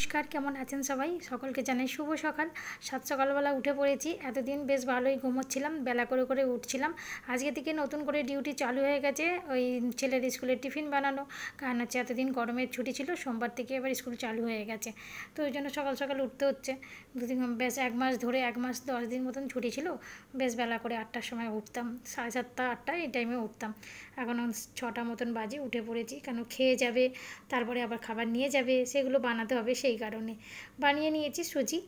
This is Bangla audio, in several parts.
নমস্কার, কেমন আছেন সবাই? সকলকে জানাই শুভ সকাল। সকালবেলা উঠে পড়েছি। এতদিন বেশ ভালোই ঘুমোচ্ছিলাম, বেলা করে করে উঠছিলাম। আজকে থেকে নতুন করে ডিউটি চালু হয়ে গেছে, ওই ছেলের স্কুলের টিফিন বানানো। কারণ হচ্ছে এতদিন গরমের ছুটি ছিল, সোমবার থেকে এবার স্কুল চালু হয়ে গেছে, তো ওই জন্য সকাল সকাল উঠতে হচ্ছে। দুদিন বেশ 1 মাস ধরে 1 মাস 10 দিন মতন ছুটি ছিল, বেশ বেলা করে 8টার সময় উঠতাম, 7:30 8টা এই টাইমে উঠতাম। এখন 6টা মতন বাজে, উঠে পড়েছি। কেন খেয়ে যাবে, তারপরে আবার খাবার নিয়ে যাবে, সেগুলো বানাতে হবে, সেই কারণে বানিয়ে নিয়েছি সুজি।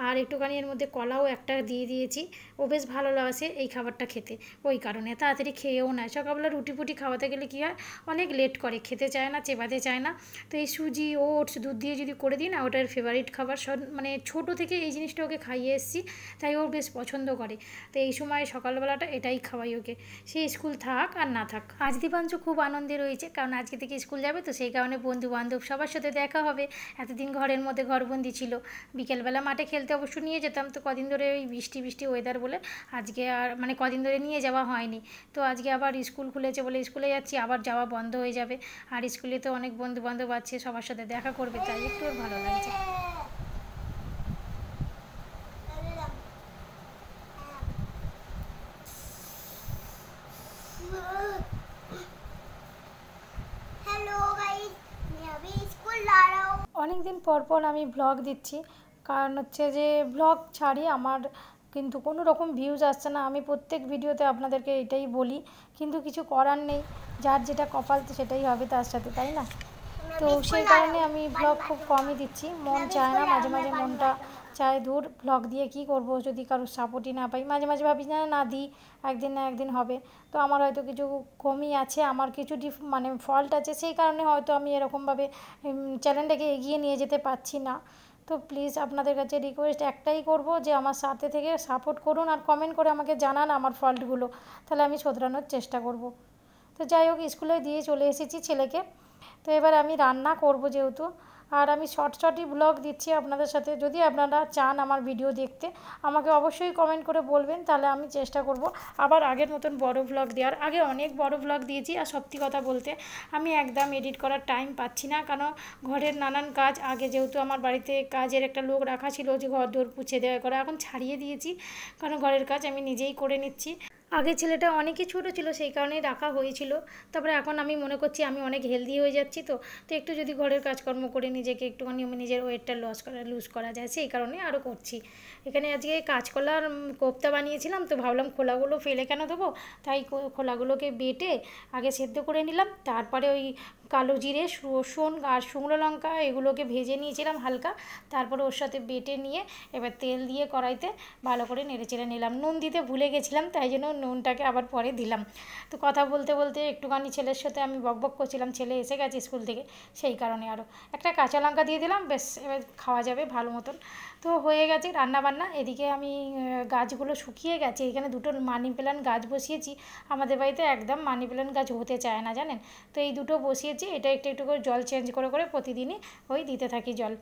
আর একটুখানি এর মধ্যে কলাও একটা দিয়ে দিয়েছি। ও বেশ ভালো লাগছে এই খাবারটা খেতে, ওই কারণে তাড়াতাড়ি খেয়েও নেয়। সকালবেলা রুটি ফুটি খাওয়াতে গেলে কী হয়, অনেক লেট করে, খেতে চায় না, চেবাতে চায় না। তো এই সুজি ওটস দুধ দিয়ে যদি করে দিই না, ওটার ফেভারিট খাবার। মানে ছোটো থেকে এই জিনিসটা ওকে খাইয়ে এসেছি, তাই ও বেশ পছন্দ করে। তো এই সময় সকালবেলাটা এটাই খাওয়াই ওকে, সে স্কুল থাক আর না থাক। আজ দীপাঞ্চু খুব আনন্দে রয়েছে, কারণ আজকে থেকে স্কুল যাবে, তো সেই কারণে বন্ধু বান্ধব সবার সাথে দেখা হবে। এতদিন ঘরের মধ্যে ঘরবন্দি ছিল। বিকেলবেলা মাঠে খেলতে অবশ্য নিয়ে যেতাম, তো কদিন ধরে ওই বৃষ্টি ওয়েদার বলে আজকে আর মানে কদিন ধরে নিয়ে যাওয়া হয়নি। তো আজকে আবার স্কুল খুলেছে বলে স্কুলে যাচ্ছি, আবার যাওয়া বন্ধ হয়ে যাবে। আর স্কুলে তো অনেক বন্ধু বান্ধব আছে, সবার সাথে দেখা করবে, তাই একটু ভালো লাগছে। অনেক দিন পর পর আমি ব্লগ দিচ্ছি, কারণ হচ্ছে যে ব্লগ ছাড়ি আমার কিন্তু কোনো রকম ভিউজ আসছে না। আমি প্রত্যেক ভিডিওতে আপনাদেরকে এটাই বলি, কিন্তু কিছু করার নেই, যার যেটা কপাল তো সেটাই হবে তার সাথে, তাই না? তো সেই কারণে আমি ব্লগ খুব কমই দিচ্ছি। মন চায় না, মাঝে মাঝে মনটা চায় দূর ব্লগ দিয়ে কী করব, যদি কারোর সাপোর্টই না পাই। মাঝে মাঝে ভাবি না দিই, একদিন না একদিন হবে। তো আমার হয়তো কিছু কমই আছে, আমার কিছু মানে ফল্ট আছে, সেই কারণে হয়তো আমি এরকমভাবে চ্যানেলটাকে এগিয়ে নিয়ে যেতে পারছি না। তো প্লিজ আপনাদের কাছে রিকোয়েস্ট একটাই করব, যে আমার সাথে থেকে সাপোর্ট করুন আর কমেন্ট করে আমাকে জানান আমার ফল্টগুলো, তাহলে আমি শোধরানোর চেষ্টা করব। তো যাই হোক, স্কুলে দিয়ে চলে এসেছি ছেলেকে। তো এবার আমি রান্না করব যেহেতু, আর আমি শর্টই ব্লগ দিচ্ছি আপনাদের সাথে। যদি আপনারা চান আমার ভিডিও দেখতে, আমাকে অবশ্যই কমেন্ট করে বলবেন, তাহলে আমি চেষ্টা করব আবার আগের মতন বড় ব্লগ দেওয়ার। আগে অনেক বড় ব্লগ দিয়েছি, আর সত্যি কথা বলতে আমি একদম এডিট করার টাইম পাচ্ছি না, কারণ ঘরের নানান কাজ। আগে যেহেতু আমার বাড়িতে কাজের একটা লোক রাখা ছিল, যে ঘর দোর পুছে দেওয়া করা, এখন ছাড়িয়ে দিয়েছি, কারণ ঘরের কাজ আমি নিজেই করে নিচ্ছি। আগে ছেলেটা অনেকই ছোটো ছিল, সেই কারণেই রাখা হয়েছিল। তারপরে এখন আমি মনে করছি আমি অনেক হেলদি হয়ে যাচ্ছি, তো একটু যদি ঘরের কাজকর্ম করে নিজেকে একটুখানি নিজের ওয়েটটা লুজ করা যায়, সেই কারণে আরও করছি। এখানে আজকে কাঁচকলার কোপ্তা বানিয়েছিলাম, তো ভাবলাম খোলাগুলো ফেলে কেন দেবো, তাই খোলাগুলোকে বেটে আগে সেদ্ধ করে নিলাম। তারপরে ওই কালো জিরে, রসুন আর শুকনো লঙ্কা এগুলোকে ভেজে নিয়েছিলাম হালকা, তারপরে ওর সাথে বেটে নিয়ে এবার তেল দিয়ে কড়াইতে ভালো করে নেড়েচেড়ে নিলাম। নুন দিতে ভুলে গেছিলাম, তাই জন্য নুনটাকে আবার পরে দিলাম। তো কথা বলতে বলতে একটুখানি ছেলের সাথে আমি বকবক করছিলাম, ছেলে এসে গেছে স্কুল থেকে, সেই কারণে আরও একটা কাঁচা লঙ্কা দিয়ে দিলাম, বেশ এবার খাওয়া যাবে ভালো মতন। তো হয়ে গেছে রান্নাবান্না। এদিকে আমি গাছগুলো শুকিয়ে গেছে, এখানে দুটো মানি প্ল্যান্ট গাছ বসিয়েছি। আমাদের বাড়িতে একদম মানি প্ল্যান্ট গাছ হতে চায় না, জানেন তো। এই দুটো বসিয়েছি, এটা একটু একটু করে জল চেঞ্জ করে করে প্রতিদিনই ওই দিতে থাকি জল।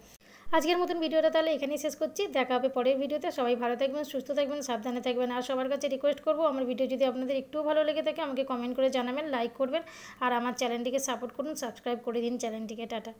আজকের মতন ভিডিওটা তাহলে এখানেই শেষ করছি, দেখা হবে পরের ভিডিওতে। সবাই ভালো থাকবেন, সুস্থ থাকবেন, সাবধানে থাকবেন। আর সবার কাছে রিকোয়েস্ট করবো, আমার ভিডিও যদি আপনাদের একটুও ভালো লেগে থাকে আমাকে কমেন্ট করে জানাবেন, লাইক করবেন, আর আমার চ্যানেলটিকে সাপোর্ট করুন, সাবস্ক্রাইব করে দিন চ্যানেলটিকে। টাটা।